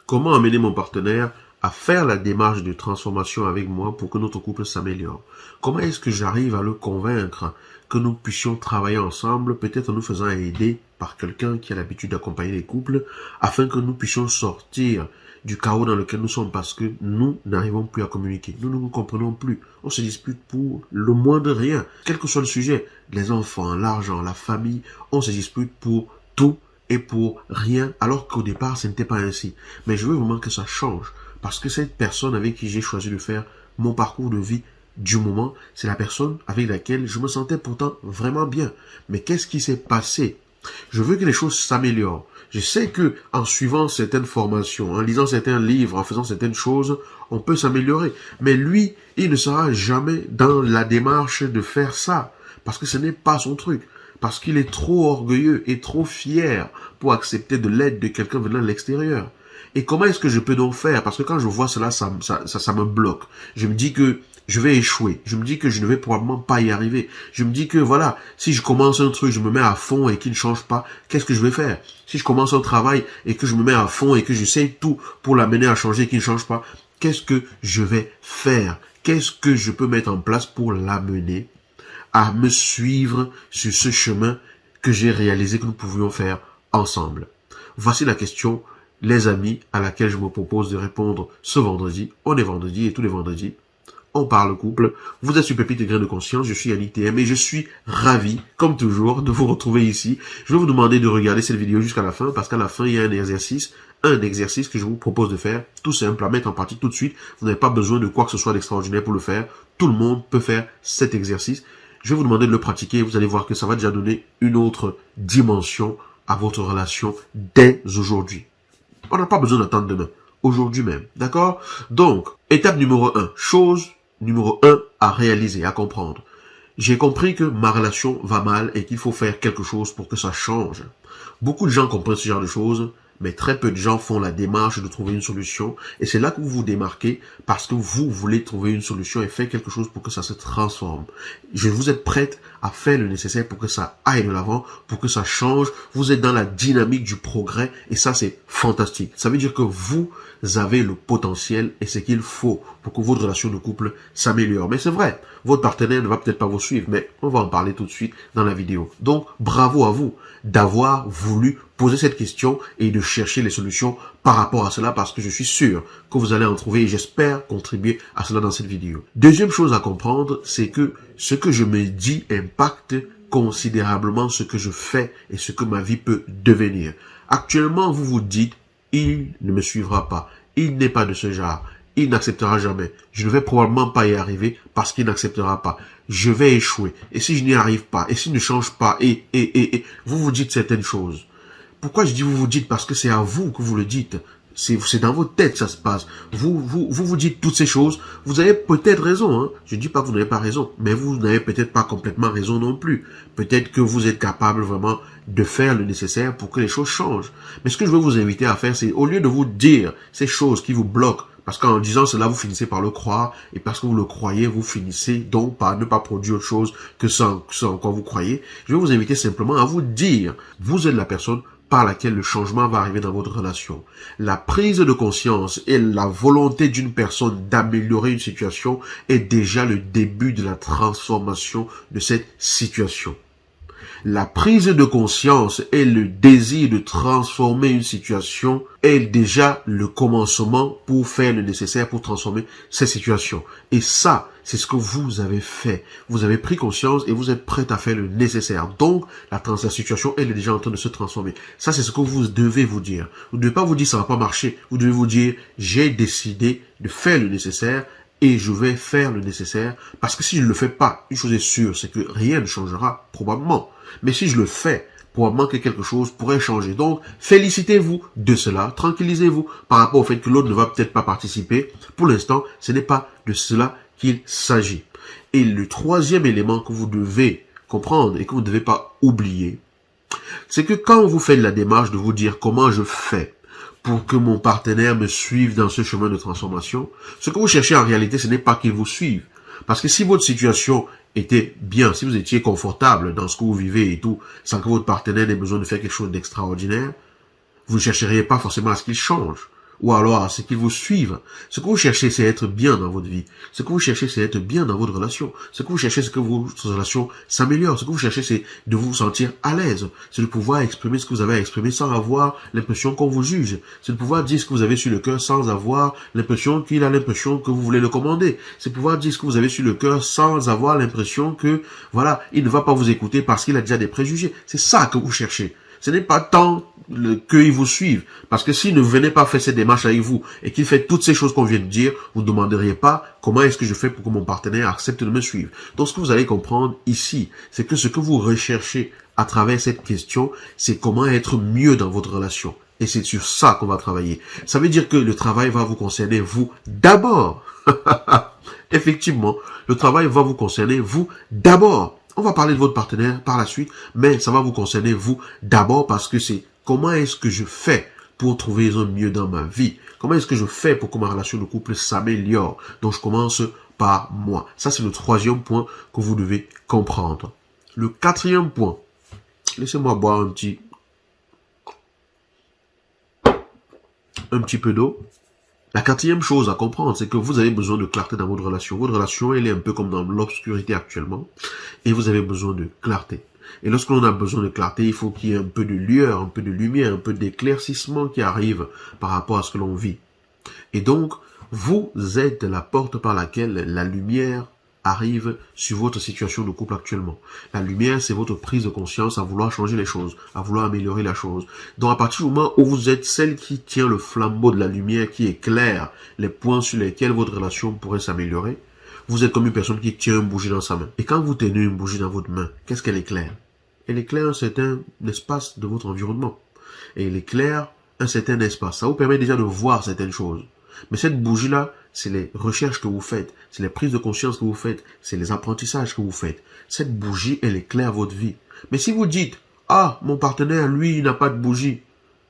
Comment amener mon partenaire à faire la démarche de transformation avec moi pour que notre couple s'améliore? Comment est-ce que j'arrive à le convaincre que nous puissions travailler ensemble, peut-être en nous faisant aider par quelqu'un qui a l'habitude d'accompagner les couples, afin que nous puissions sortir du chaos dans lequel nous sommes parce que nous n'arrivons plus à communiquer. Nous ne nous comprenons plus. On se dispute pour le moins de rien. Quel que soit le sujet, les enfants, l'argent, la famille, on se dispute pour tout et pour rien, alors qu'au départ, ce n'était pas ainsi. Mais je veux vraiment que ça change parce que cette personne avec qui j'ai choisi de faire mon parcours de vie du moment, c'est la personne avec laquelle je me sentais pourtant vraiment bien. Mais qu'est-ce qui s'est passé? Je veux que les choses s'améliorent. Je sais que en suivant certaines formations, en lisant certains livres, en faisant certaines choses, on peut s'améliorer. Mais lui, il ne sera jamais dans la démarche de faire ça. Parce que ce n'est pas son truc. Parce qu'il est trop orgueilleux et trop fier pour accepter de l'aide de quelqu'un venant de l'extérieur. Et comment est-ce que je peux donc faire? Parce que quand je vois cela, ça me bloque. Je me dis que je vais échouer. Je me dis que je ne vais probablement pas y arriver. Je me dis que voilà, si je commence un truc, je me mets à fond et qu'il ne change pas, qu'est-ce que je vais faire? Si je commence un travail et que je me mets à fond et que j'essaie tout pour l'amener à changer et qu'il ne change pas, qu'est-ce que je vais faire? Qu'est-ce que je peux mettre en place pour l'amener à me suivre sur ce chemin que j'ai réalisé que nous pouvions faire ensemble? Voici la question, les amis, à laquelle je me propose de répondre ce vendredi. On est vendredi et tous les vendredis, on parle couple. Vous êtes sur Pépite et Grain de Conscience, je suis Yannick TM et je suis ravi, comme toujours, de vous retrouver ici. Je vais vous demander de regarder cette vidéo jusqu'à la fin parce qu'à la fin, il y a un exercice que je vous propose de faire, tout simple, à mettre en pratique tout de suite. Vous n'avez pas besoin de quoi que ce soit d'extraordinaire pour le faire. Tout le monde peut faire cet exercice. Je vais vous demander de le pratiquer. Vous allez voir que ça va déjà donner une autre dimension à votre relation dès aujourd'hui. On n'a pas besoin d'attendre demain. Aujourd'hui même. D'accord? Donc, étape numéro 1. Chose numéro 1 à réaliser, à comprendre. J'ai compris que ma relation va mal et qu'il faut faire quelque chose pour que ça change. Beaucoup de gens comprennent ce genre de choses, mais très peu de gens font la démarche de trouver une solution. Et c'est là que vous vous démarquez parce que vous voulez trouver une solution et faire quelque chose pour que ça se transforme. Vous êtes prête à faire le nécessaire pour que ça aille de l'avant, pour que ça change. Vous êtes dans la dynamique du progrès et ça, c'est fantastique. Ça veut dire que vous avez le potentiel et ce qu'il faut pour que votre relation de couple s'améliore. Mais c'est vrai, votre partenaire ne va peut-être pas vous suivre, mais on va en parler tout de suite dans la vidéo. Donc, bravo à vous d'avoir voulu poser cette question et de chercher les solutions par rapport à cela parce que je suis sûr que vous allez en trouver et j'espère contribuer à cela dans cette vidéo. Deuxième chose à comprendre, c'est que ce que je me dis impacte considérablement ce que je fais et ce que ma vie peut devenir. Actuellement, vous vous dites, il ne me suivra pas, il n'est pas de ce genre, il n'acceptera jamais, je ne vais probablement pas y arriver parce qu'il n'acceptera pas, je vais échouer, et si je n'y arrive pas, et s'il ne change pas, et, vous vous dites certaines choses. Pourquoi je dis vous vous dites? Parce que c'est à vous que vous le dites. C'est dans votre tête que ça se passe. Vous dites toutes ces choses. Vous avez peut-être raison. Hein. Je ne dis pas que vous n'avez pas raison. Mais vous n'avez peut-être pas complètement raison non plus. Peut-être que vous êtes capable vraiment de faire le nécessaire pour que les choses changent. Mais ce que je veux vous inviter à faire, c'est au lieu de vous dire ces choses qui vous bloquent, parce qu'en disant cela, vous finissez par le croire, et parce que vous le croyez, vous finissez donc par ne pas produire autre chose que ce en quoi vous croyez. Je vais vous inviter simplement à vous dire, vous êtes la personne par laquelle le changement va arriver dans votre relation. La prise de conscience et la volonté d'une personne d'améliorer une situation est déjà le début de la transformation de cette situation. La prise de conscience et le désir de transformer une situation est déjà le commencement pour faire le nécessaire pour transformer cette situation. Et ça, c'est ce que vous avez fait. Vous avez pris conscience et vous êtes prêt à faire le nécessaire. Donc, la situation, elle est déjà en train de se transformer. Ça, c'est ce que vous devez vous dire. Vous ne devez pas vous dire ça va pas marcher. Vous devez vous dire, j'ai décidé de faire le nécessaire et je vais faire le nécessaire parce que si je ne le fais pas, une chose est sûre, c'est que rien ne changera, probablement. Mais si je le fais, probablement que quelque chose pourrait changer. Donc, félicitez-vous de cela, tranquillisez-vous par rapport au fait que l'autre ne va peut-être pas participer. Pour l'instant, ce n'est pas de cela qu'il s'agit. Et le troisième élément que vous devez comprendre et que vous ne devez pas oublier, c'est que quand vous faites la démarche de vous dire comment je fais pour que mon partenaire me suive dans ce chemin de transformation, ce que vous cherchez en réalité, ce n'est pas qu'il vous suive. Parce que si votre situation était bien, si vous étiez confortable dans ce que vous vivez et tout, sans que votre partenaire ait besoin de faire quelque chose d'extraordinaire, vous ne chercheriez pas forcément à ce qu'il change. ou alors à ce qu'ils vous suivent. Ce que vous cherchez, c'est être bien dans votre vie. Ce que vous cherchez, c'est être bien dans votre relation. Ce que vous cherchez, c'est que votre relation s'améliore. Ce que vous cherchez, c'est de vous sentir à l'aise. C'est de pouvoir exprimer ce que vous avez à exprimer sans avoir l'impression qu'on vous juge. C'est de pouvoir dire ce que vous avez sur le cœur sans avoir l'impression qu'il a l'impression que vous voulez le commander. C'est de pouvoir dire ce que vous avez sur le cœur sans avoir l'impression que, voilà, il ne va pas vous écouter parce qu'il a déjà des préjugés. C'est ça que vous cherchez. Ce n'est pas tant qu'ils vous suivent. Parce que s'il ne venait pas faire cette démarche avec vous et qu'il fait toutes ces choses qu'on vient de dire, vous ne demanderiez pas comment est-ce que je fais pour que mon partenaire accepte de me suivre. Donc ce que vous allez comprendre ici, c'est que ce que vous recherchez à travers cette question, c'est comment être mieux dans votre relation. Et c'est sur ça qu'on va travailler. Ça veut dire que le travail va vous concerner vous d'abord. Effectivement, le travail va vous concerner vous d'abord. On va parler de votre partenaire par la suite, mais ça va vous concerner vous d'abord parce que c'est comment est-ce que je fais pour trouver un mieux dans ma vie? Comment est-ce que je fais pour que ma relation de couple s'améliore? Donc je commence par moi. Ça c'est le troisième point que vous devez comprendre. Le quatrième point, laissez-moi boire un petit peu d'eau. La quatrième chose à comprendre, c'est que vous avez besoin de clarté dans votre relation. Votre relation, elle est un peu comme dans l'obscurité actuellement. Et vous avez besoin de clarté. Et lorsque l'on a besoin de clarté, il faut qu'il y ait un peu de lueur, un peu de lumière, un peu d'éclaircissement qui arrive par rapport à ce que l'on vit. Et donc, vous êtes la porte par laquelle la lumière arrive sur votre situation de couple actuellement. La lumière, c'est votre prise de conscience à vouloir changer les choses, à vouloir améliorer la chose. Donc à partir du moment où vous êtes celle qui tient le flambeau de la lumière, qui éclaire les points sur lesquels votre relation pourrait s'améliorer, vous êtes comme une personne qui tient une bougie dans sa main. Et quand vous tenez une bougie dans votre main, qu'est-ce qu'elle éclaire? Elle éclaire un certain espace de votre environnement. Et elle éclaire un certain espace. Ça vous permet déjà de voir certaines choses. Mais cette bougie-là, c'est les recherches que vous faites, c'est les prises de conscience que vous faites, c'est les apprentissages que vous faites. Cette bougie, elle éclaire votre vie. Mais si vous dites, ah, mon partenaire, lui, il n'a pas de bougie,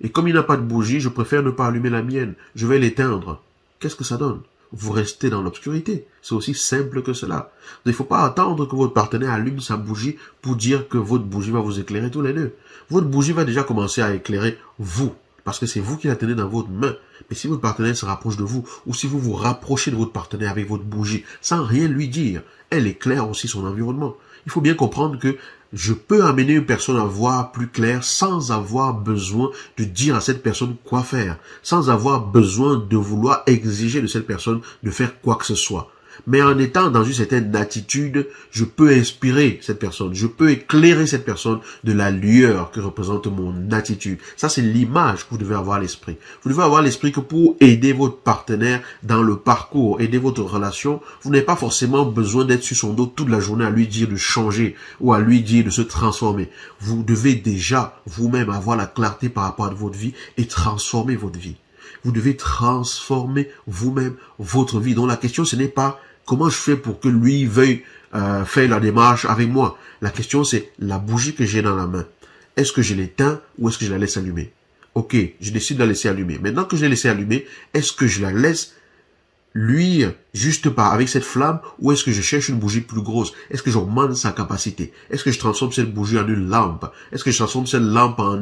et comme il n'a pas de bougie, je préfère ne pas allumer la mienne, je vais l'éteindre. Qu'est-ce que ça donne? Vous restez dans l'obscurité. C'est aussi simple que cela. Il ne faut pas attendre que votre partenaire allume sa bougie pour dire que votre bougie va vous éclairer tous les deux. Votre bougie va déjà commencer à éclairer vous. Parce que c'est vous qui la tenez dans votre main. Mais si votre partenaire se rapproche de vous, ou si vous vous rapprochez de votre partenaire avec votre bougie, sans rien lui dire, elle éclaire aussi son environnement. Il faut bien comprendre que je peux amener une personne à voir plus clair sans avoir besoin de dire à cette personne quoi faire, sans avoir besoin de vouloir exiger de cette personne de faire quoi que ce soit. Mais en étant dans une certaine attitude, je peux inspirer cette personne, je peux éclairer cette personne de la lueur que représente mon attitude. Ça, c'est l'image que vous devez avoir à l'esprit. Vous devez avoir à l'esprit que pour aider votre partenaire dans le parcours, aider votre relation, vous n'avez pas forcément besoin d'être sur son dos toute la journée à lui dire de changer ou à lui dire de se transformer. Vous devez déjà vous-même avoir la clarté par rapport à votre vie et transformer votre vie. Vous devez transformer vous-même votre vie. Donc la question, ce n'est pas comment je fais pour que lui veuille faire la démarche avec moi. La question, c'est la bougie que j'ai dans la main. Est-ce que je l'éteins ou est-ce que je la laisse allumer? Ok, je décide de la laisser allumer. Maintenant que je l'ai laissée allumer, est-ce que je la laisse luire juste avec cette flamme ou est-ce que je cherche une bougie plus grosse? Est-ce que j'augmente sa capacité? Est-ce que je transforme cette bougie en une lampe? Est-ce que je transforme cette lampe en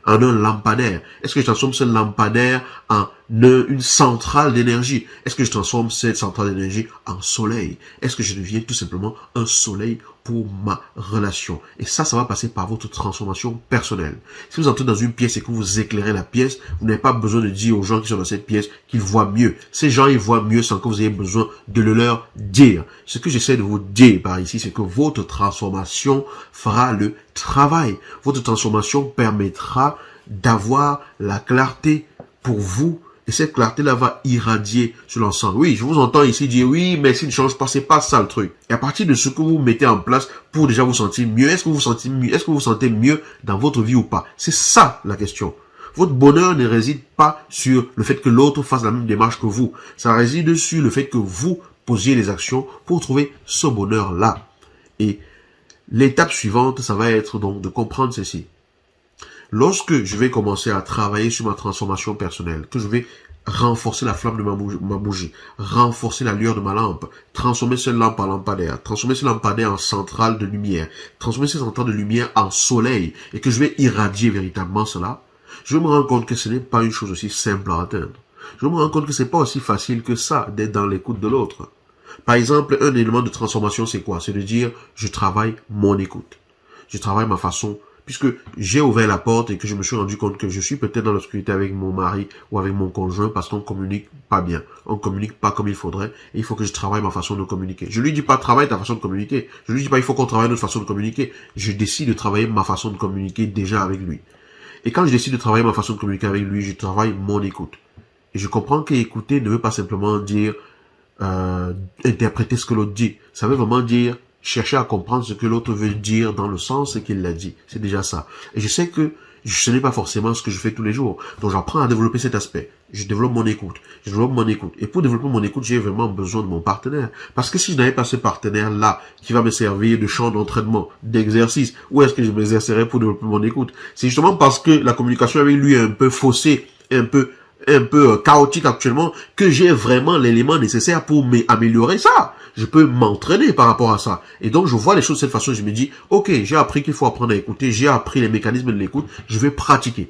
un lampadaire? Est-ce que je transforme ce lampadaire en une centrale d'énergie? Est-ce que je transforme cette centrale d'énergie en soleil? Est-ce que je deviens tout simplement un soleil pour ma relation? Et ça va passer par votre transformation personnelle. Si vous entrez dans une pièce et que vous éclairez la pièce, vous n'avez pas besoin de dire aux gens qui sont dans cette pièce qu'ils voient mieux. Ces gens, ils voient mieux sans que vous ayez besoin de le leur dire. Ce que j'essaie de vous dire par ici, c'est que votre transformation fera le travail. Votre transformation permettra d'avoir la clarté pour vous. Et cette clarté-là va irradier sur l'ensemble. Oui, je vous entends ici dire, oui, mais s'il ne change pas, c'est pas ça le truc. Et à partir de ce que vous mettez en place pour déjà vous sentir mieux, est-ce que vous vous sentez mieux, est-ce que vous vous sentez mieux dans votre vie ou pas? C'est ça la question. Votre bonheur ne réside pas sur le fait que l'autre fasse la même démarche que vous. Ça réside sur le fait que vous posiez les actions pour trouver ce bonheur-là. Et l'étape suivante, ça va être donc de comprendre ceci. Lorsque je vais commencer à travailler sur ma transformation personnelle, que je vais renforcer la flamme de ma bougie, renforcer la lueur de ma lampe, transformer cette lampe en lampadaire, transformer ce lampadaire en centrale de lumière, transformer cette centrale de lumière en soleil, et que je vais irradier véritablement cela, je me rends compte que ce n'est pas une chose aussi simple à atteindre. Je me rends compte que c'est pas aussi facile que ça d'être dans l'écoute de l'autre. Par exemple, un élément de transformation, c'est quoi? C'est de dire, je travaille mon écoute. Je travaille ma façon, puisque j'ai ouvert la porte et que je me suis rendu compte que je suis peut-être dans l'obscurité avec mon mari ou avec mon conjoint parce qu'on communique pas bien. On communique pas comme il faudrait et il faut que je travaille ma façon de communiquer. Je lui dis pas, travaille ta façon de communiquer. Je lui dis pas, il faut qu'on travaille notre façon de communiquer. Je décide de travailler ma façon de communiquer déjà avec lui. Et quand je décide de travailler ma façon de communiquer avec lui, je travaille mon écoute. Et je comprends qu'écouter ne veut pas simplement dire interpréter ce que l'autre dit. Ça veut vraiment dire chercher à comprendre ce que l'autre veut dire dans le sens qu'il l'a dit. C'est déjà ça. Et je sais que ce n'est pas forcément ce que je fais tous les jours. Donc j'apprends à développer cet aspect. Je développe mon écoute. Je développe mon écoute. Et pour développer mon écoute, j'ai vraiment besoin de mon partenaire. Parce que si je n'avais pas ce partenaire-là qui va me servir de champ d'entraînement, d'exercice, où est-ce que je m'exercerais pour développer mon écoute? C'est justement parce que la communication avec lui est un peu faussée, un peu chaotique actuellement, que j'ai vraiment l'élément nécessaire pour m'améliorer ça. Je peux m'entraîner par rapport à ça. Et donc, je vois les choses de cette façon, je me dis, ok, j'ai appris qu'il faut apprendre à écouter, j'ai appris les mécanismes de l'écoute, je vais pratiquer.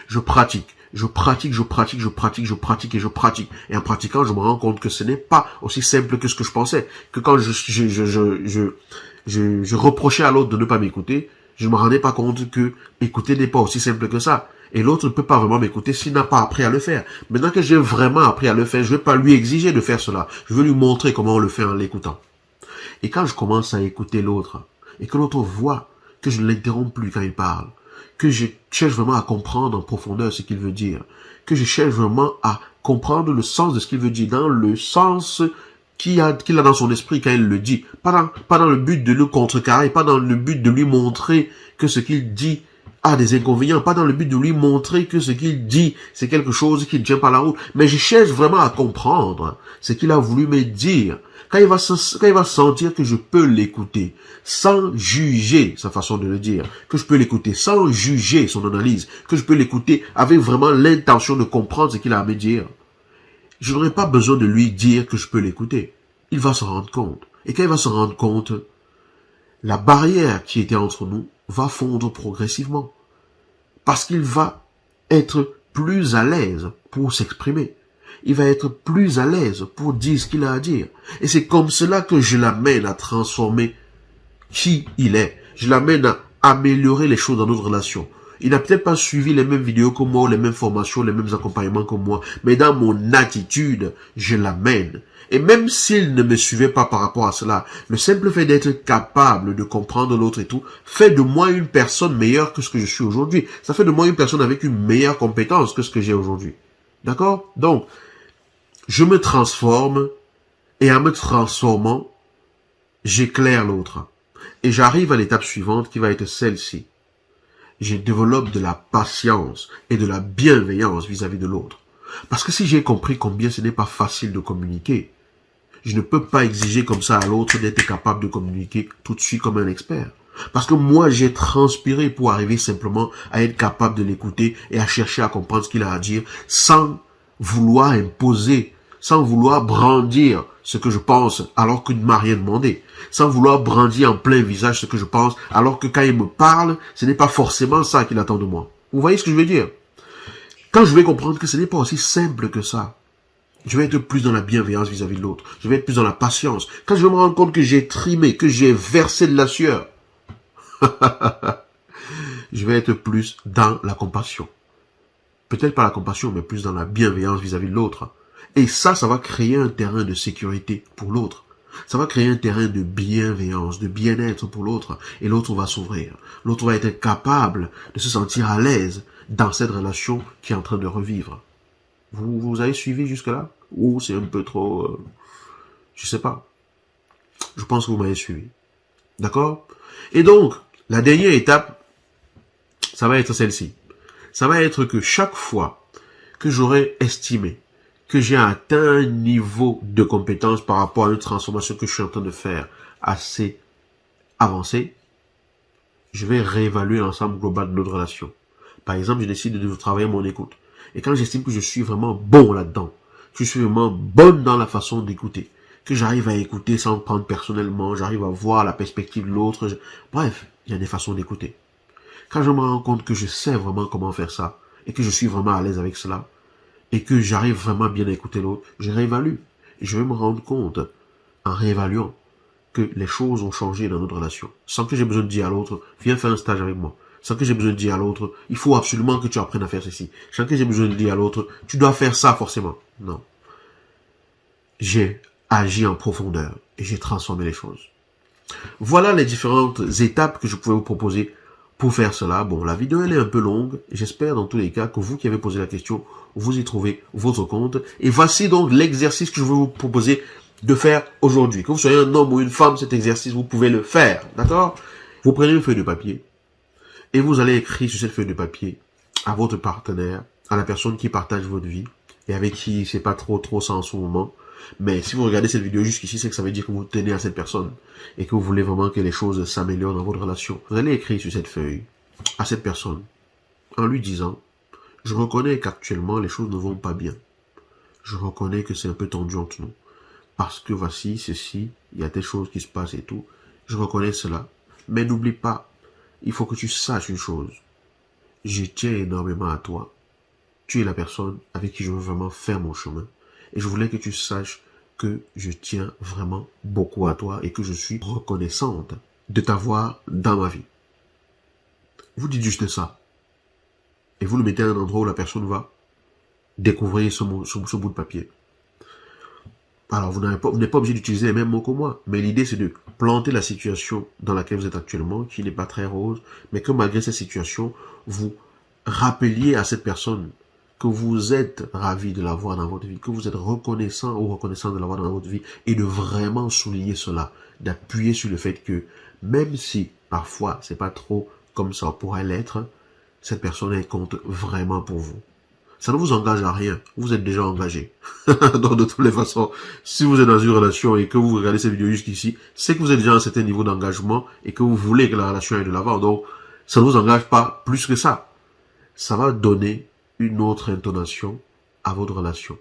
Je pratique. Et je pratique. Et en pratiquant, je me rends compte que ce n'est pas aussi simple que ce que je pensais. Que quand je reprochais à l'autre de ne pas m'écouter, je ne me rendais pas compte que écouter n'est pas aussi simple que ça. Et l'autre ne peut pas vraiment m'écouter s'il n'a pas appris à le faire. Maintenant que j'ai vraiment appris à le faire, je ne vais pas lui exiger de faire cela. Je veux lui montrer comment on le fait en l'écoutant. Et quand je commence à écouter l'autre, et que l'autre voit que je ne l'interromps plus quand il parle, que je cherche vraiment à comprendre en profondeur ce qu'il veut dire, que je cherche vraiment à comprendre le sens de ce qu'il veut dire, dans le sens qu'il a dans son esprit quand il le dit, pas dans le but de le contrecarrer, pas dans le but de lui montrer que ce qu'il dit a des inconvénients, pas dans le but de lui montrer que ce qu'il dit, c'est quelque chose qui ne tient pas la route, mais je cherche vraiment à comprendre ce qu'il a voulu me dire. Quand il va sentir que je peux l'écouter, sans juger sa façon de le dire, que je peux l'écouter sans juger son analyse, que je peux l'écouter avec vraiment l'intention de comprendre ce qu'il a à me dire, je n'aurai pas besoin de lui dire que je peux l'écouter. Il va s'en rendre compte. Et quand il va s'en rendre compte, la barrière qui était entre nous va fondre progressivement. Parce qu'il va être plus à l'aise pour s'exprimer. Il va être plus à l'aise pour dire ce qu'il a à dire. Et c'est comme cela que je l'amène à transformer qui il est. Je l'amène à améliorer les choses dans notre relation. Il n'a peut-être pas suivi les mêmes vidéos que moi, les mêmes formations, les mêmes accompagnements que moi. Mais dans mon attitude, je l'amène. Et même s'il ne me suivait pas par rapport à cela, le simple fait d'être capable de comprendre l'autre et tout, fait de moi une personne meilleure que ce que je suis aujourd'hui. Ça fait de moi une personne avec une meilleure compétence que ce que j'ai aujourd'hui. D'accord? Donc, je me transforme et en me transformant, j'éclaire l'autre. Et j'arrive à l'étape suivante qui va être celle-ci. Je développe de la patience et de la bienveillance vis-à-vis de l'autre. Parce que si j'ai compris combien ce n'est pas facile de communiquer, je ne peux pas exiger comme ça à l'autre d'être capable de communiquer tout de suite comme un expert. Parce que moi, j'ai transpiré pour arriver simplement à être capable de l'écouter et à chercher à comprendre ce qu'il a à dire sans vouloir imposer, sans vouloir brandir ce que je pense alors qu'il ne m'a rien demandé, sans vouloir brandir en plein visage ce que je pense alors que quand il me parle, ce n'est pas forcément ça qu'il attend de moi. Vous voyez ce que je veux dire? Quand je vais comprendre que ce n'est pas aussi simple que ça, je vais être plus dans la bienveillance vis-à-vis de l'autre. Je vais être plus dans la patience. Quand je vais me rendre compte que j'ai trimé, que j'ai versé de la sueur, je vais être plus dans la compassion. Peut-être pas la compassion, mais plus dans la bienveillance vis-à-vis de l'autre. Et ça va créer un terrain de sécurité pour l'autre. Ça va créer un terrain de bienveillance, de bien-être pour l'autre. Et l'autre va s'ouvrir. L'autre va être capable de se sentir à l'aise dans cette relation qui est en train de revivre. Vous avez suivi jusque-là? Ou c'est un peu trop... je sais pas. Je pense que vous m'avez suivi. D'accord? Et donc, la dernière étape, ça va être celle-ci. Ça va être que chaque fois que j'aurai estimé que j'ai atteint un niveau de compétence par rapport à une transformation que je suis en train de faire assez avancée, je vais réévaluer l'ensemble global de notre relation. Par exemple, je décide de travailler mon écoute. Et quand j'estime que je suis vraiment bon là-dedans, que je suis vraiment bonne dans la façon d'écouter, que j'arrive à écouter sans me prendre personnellement, j'arrive à voir la perspective de l'autre, bref, il y a des façons d'écouter. Quand je me rends compte que je sais vraiment comment faire ça, et que je suis vraiment à l'aise avec cela, et que j'arrive vraiment bien à écouter l'autre, je réévalue. Et je vais me rendre compte, en réévaluant, que les choses ont changé dans notre relation. Sans que j'ai besoin de dire à l'autre, viens faire un stage avec moi. Sans que j'ai besoin de dire à l'autre, il faut absolument que tu apprennes à faire ceci. Sans que j'ai besoin de dire à l'autre, tu dois faire ça forcément. Non. J'ai agi en profondeur et j'ai transformé les choses. Voilà les différentes étapes que je pouvais vous proposer pour faire cela. Bon, la vidéo elle est un peu longue. J'espère dans tous les cas que vous qui avez posé la question, vous y trouvez votre compte. Et voici donc l'exercice que je vais vous proposer de faire aujourd'hui. Que vous soyez un homme ou une femme, cet exercice, vous pouvez le faire. D'accord? Vous prenez une feuille de papier et vous allez écrire sur cette feuille de papier à votre partenaire, à la personne qui partage votre vie et avec qui c'est pas trop ça en ce moment. Mais si vous regardez cette vidéo jusqu'ici, c'est que ça veut dire que vous tenez à cette personne et que vous voulez vraiment que les choses s'améliorent dans votre relation. Vous allez écrire sur cette feuille à cette personne en lui disant « Je reconnais qu'actuellement les choses ne vont pas bien. Je reconnais que c'est un peu tendu entre nous. Parce que voici, ceci, il y a des choses qui se passent et tout. Je reconnais cela. Mais n'oublie pas, il faut que tu saches une chose. Je tiens énormément à toi. Tu es la personne avec qui je veux vraiment faire mon chemin. Et je voulais que tu saches que je tiens vraiment beaucoup à toi et que je suis reconnaissante de t'avoir dans ma vie. » Vous dites juste ça. Et vous le mettez à un endroit où la personne va découvrir ce bout de papier. Alors, vous n'êtes pas obligé d'utiliser les mêmes mots que moi. Mais l'idée, c'est de planter la situation dans laquelle vous êtes actuellement, qui n'est pas très rose, mais que malgré cette situation, vous rappeliez à cette personne que vous êtes ravi de l'avoir dans votre vie, que vous êtes reconnaissant ou reconnaissant de l'avoir dans votre vie, et de vraiment souligner cela, d'appuyer sur le fait que, même si parfois c'est pas trop comme ça pourrait l'être, cette personne elle compte vraiment pour vous. Ça ne vous engage à rien, vous êtes déjà engagé. Donc de toutes les façons, si vous êtes dans une relation et que vous regardez cette vidéo jusqu'ici, c'est que vous êtes déjà à un certain niveau d'engagement et que vous voulez que la relation aille de l'avant. Donc ça ne vous engage pas plus que ça. Ça va donner une autre intonation à votre relation.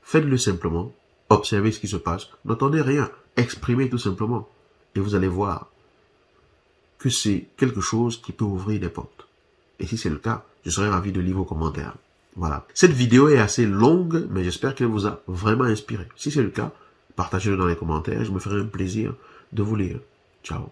Faites-le simplement, observez ce qui se passe, n'entendez rien, exprimez tout simplement. Et vous allez voir que c'est quelque chose qui peut ouvrir des portes. Et si c'est le cas, je serais ravi de lire vos commentaires. Voilà. Cette vidéo est assez longue, mais j'espère qu'elle vous a vraiment inspiré. Si c'est le cas, partagez-le dans les commentaires, je me ferai un plaisir de vous lire. Ciao.